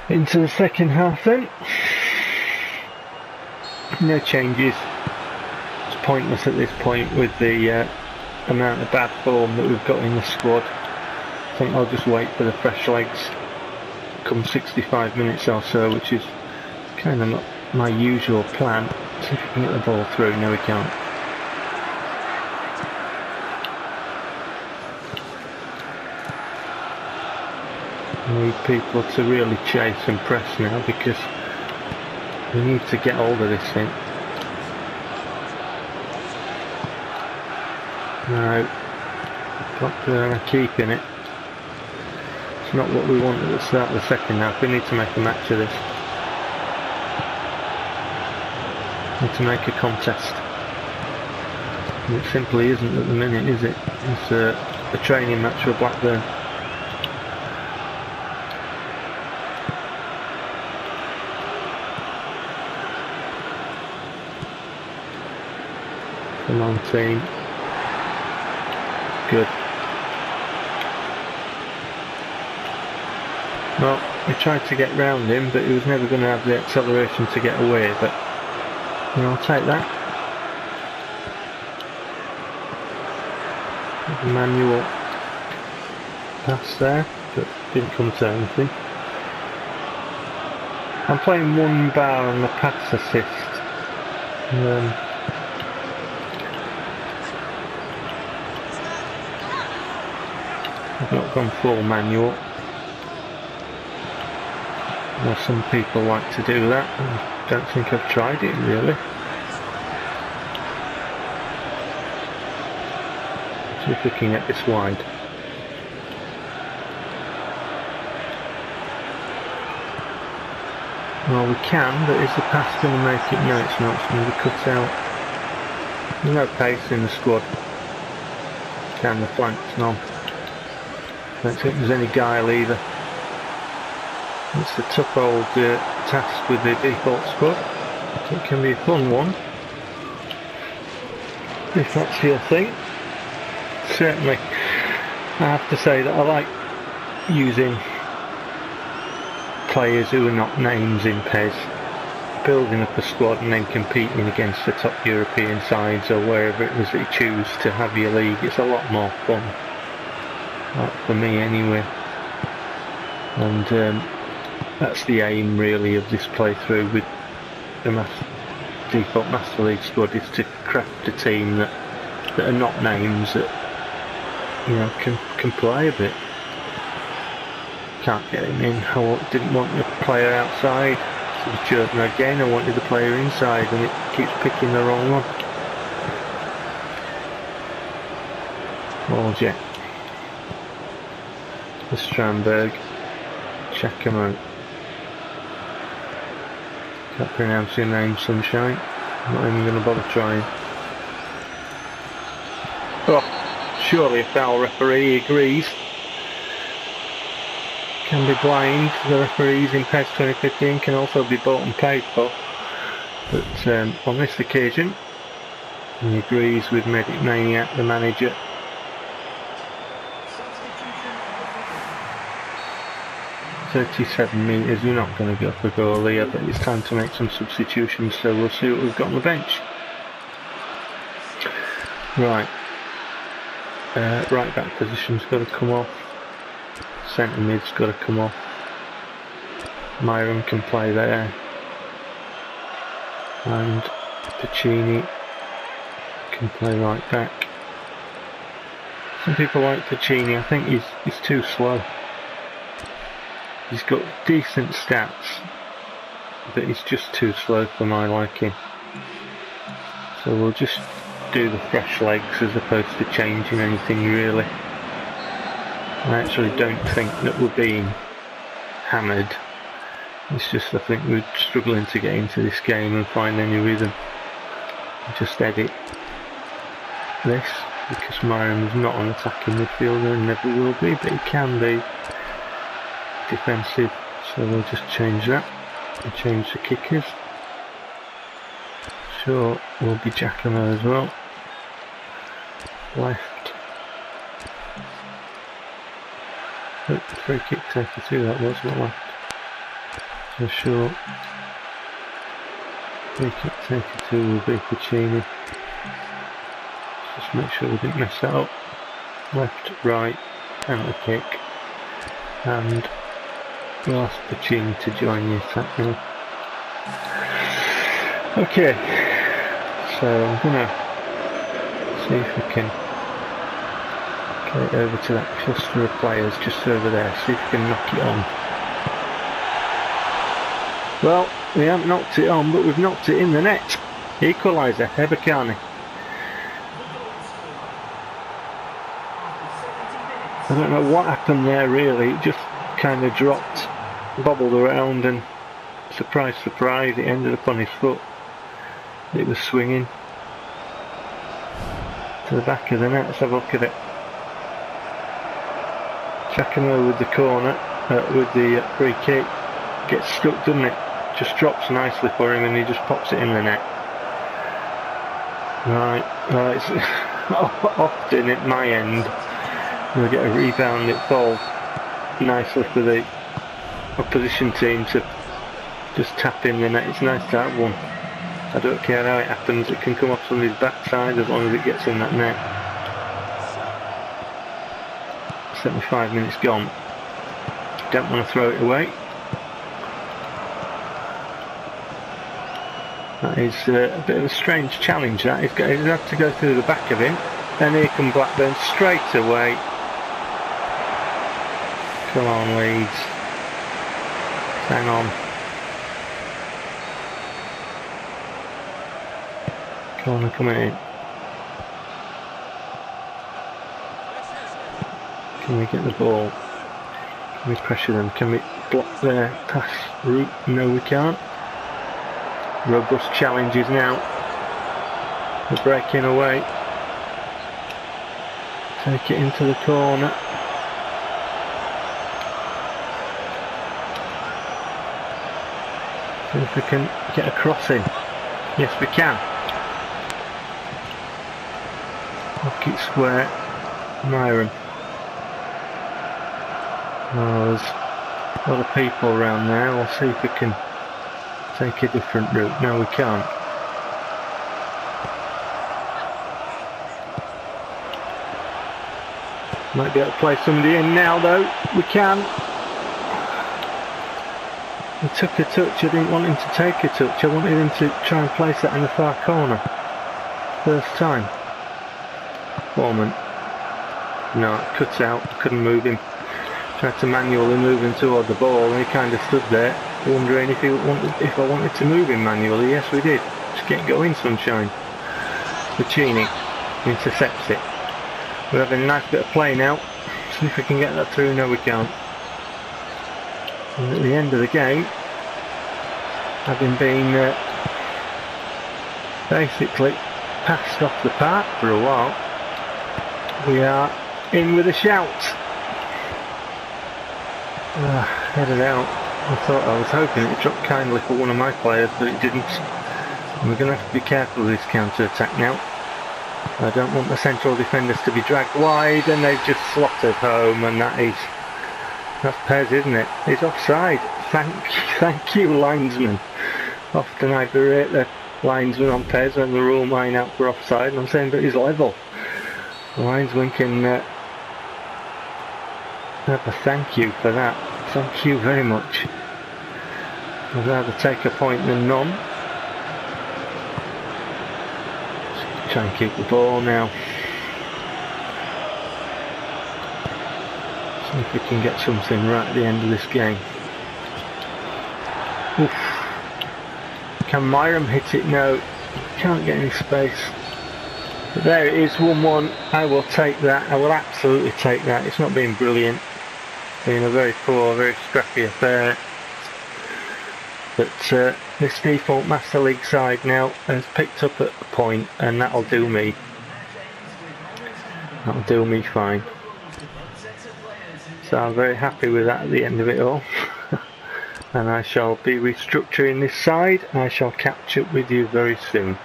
Into the second half then. No changes. It's pointless at this point with the amount of bad form that we've got in the squad. I think I'll just wait for the fresh legs come 65 minutes or so, which is kind of not my usual plan. See if we can get the ball through. No, we can't. We need people to really chase and press now, because we need to get hold of this thing. No, Blackburn are keeping it. It's not what we want at the start of the second half. We need to make a match of this. We need to make a contest. And it simply isn't at the minute, is it? It's a training match for Blackburn. Come on, team. Good. Well, we tried to get round him, but he was never going to have the acceleration to get away, but you know, I'll take that. Manual pass there, but didn't come to anything. I'm playing one bar on the pass assist. I've not gone full manual. Now some people like to do that. I don't think I've tried it really. See if we can get this wide. Well, we can, but is the pass going to make it? No, it's not. It's going to be cut out. There's no pace in the squad. Down the flanks, none. I don't think there's any guile either. It's a tough old task with the default squad. It can be a fun one, if that's your thing. Certainly, I have to say that I like using players who are not names in PES, building up a squad and then competing against the top European sides or wherever it is that you choose to have your league. It's a lot more fun. For me anyway, and that's the aim really of this playthrough with the default Master League squad, is to craft a team that are not names, that you know can play a bit. Can't get him in. I didn't want the player outside, so I've chosen again. I wanted the player inside, and it keeps picking the wrong one. Ball jet. The Strandberg, check him out. Can't pronounce your name, Sunshine. I'm not even going to bother trying. Oh, surely a foul. Referee agrees. Can be blind. The referees in PES 2015 can also be bought and paid for. But on this occasion, he agrees with Medic Maniac, the manager. 37 metres, we're not going to go for goal here, but it's time to make some substitutions, so we'll see what we've got on the bench. Right, right back position's got to come off, centre mid's got to come off, Myron can play there, and Pacini can play right back. Some people like Pacini. I think he's too slow. He's got decent stats, but he's just too slow for my liking. So we'll just do the fresh legs as opposed to changing anything really. I actually don't think that we're being hammered. It's just I think we're struggling to get into this game and find any rhythm. Just edit this, because Myron's not an attacking midfielder and never will be, but he can be defensive, so we'll just change that and change the kickers. Sure, we'll be Giacomo as well. Left. Oh, free kick 32 that was, not left. for sure. Take it to will be Puccini. Just make sure we didn't mess that up. Left, right, penalty kick, and we'll ask Puccini to join the attack now. Okay, so I'm gonna see if we can get it over to that cluster of players just over there, see if we can knock it on. Well, we haven't knocked it on, but we've knocked it in the net. Equaliser, Ebakani. I don't know what happened there really, it just kind of dropped, bobbled around, and surprise, surprise, it ended up on his foot. It was swinging to the back of the net. Let's have a look at it. Giacomo with the corner, with the free kick, gets stuck, doesn't it? Just drops nicely for him and he just pops it in the net. Right, it's often at my end we'll get a rebound, it falls nicely for the opposition team to just tap in the net. It's nice to have one. I don't care how it happens, it can come off somebody's backside as long as it gets in that net. 75 minutes gone. Don't want to throw it away. That is a bit of a strange challenge that. He's had to go through the back of him. And here come Blackburn straight away. Come on Leeds. Hang on. Corner coming in. Can we get the ball? Can we pressure them? Can we block their pass route? No, we can't. Robust challenges now. We're breaking away. Take it into the corner. See if we can get a crossing. Yes, we can. Look it square. Myron. Oh, there's a lot of people around there. We'll see if we can take a different route. No, we can't. Might be able to play somebody in now though. We can. He took a touch. I didn't want him to take a touch. I wanted him to try and place that in the far corner. First time. Foreman. No, it cut out. Couldn't move him. Tried to manually move him toward the ball and he kind of stood there wondering if I wanted to move him manually. Yes, we did. Just get going, sunshine. Puccini intercepts it. We're having a nice bit of play now. See if we can get that through. No, we can't. And at the end of the game, having been basically passed off the park for a while, we are in with a shout. Headed out. I was hoping it dropped kindly for one of my players, but it didn't. And we're going to have to be careful with this counter-attack now. I don't want the central defenders to be dragged wide, and they've just slotted home, and that's PES, isn't it? It's offside. Thank you, linesman. Often I berate the linesman on PES when they rule mine out for offside, and I'm saying, but he's level. The linesman can have a thank you for that. Thank you very much. I'd rather take a point than none. Just try and keep the ball now. See if we can get something right at the end of this game. Oof. Can Myram hit it? No. Can't get any space. But there it is, 1-1. I will take that. I will absolutely take that. It's not been brilliant. Been a very poor, very scrappy affair. But this default Master League side now has picked up at a point, and that'll do me. That'll do me fine. So I'm very happy with that at the end of it all. And I shall be restructuring this side. I shall catch up with you very soon.